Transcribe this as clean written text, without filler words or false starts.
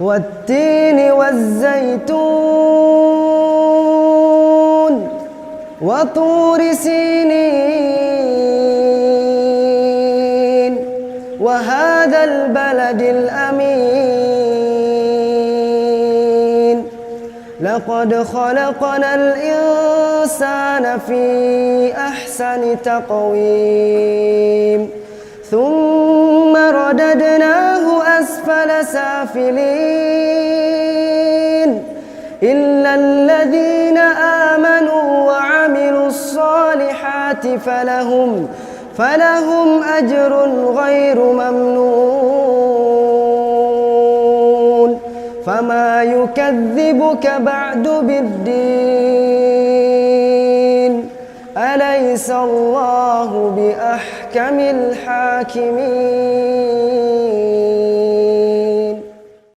والتين والزيتون وطور سينين وهذا البلد الأمين لقد خلقنا الإنسان في أحسن تقويم ثم رددناه أسفل سافلين إلا الذين آمنوا وعملوا الصالحات فلهم أجر غير ممنون فما يكذبك بعد بالدين أليس الله بأحكم الحاكمين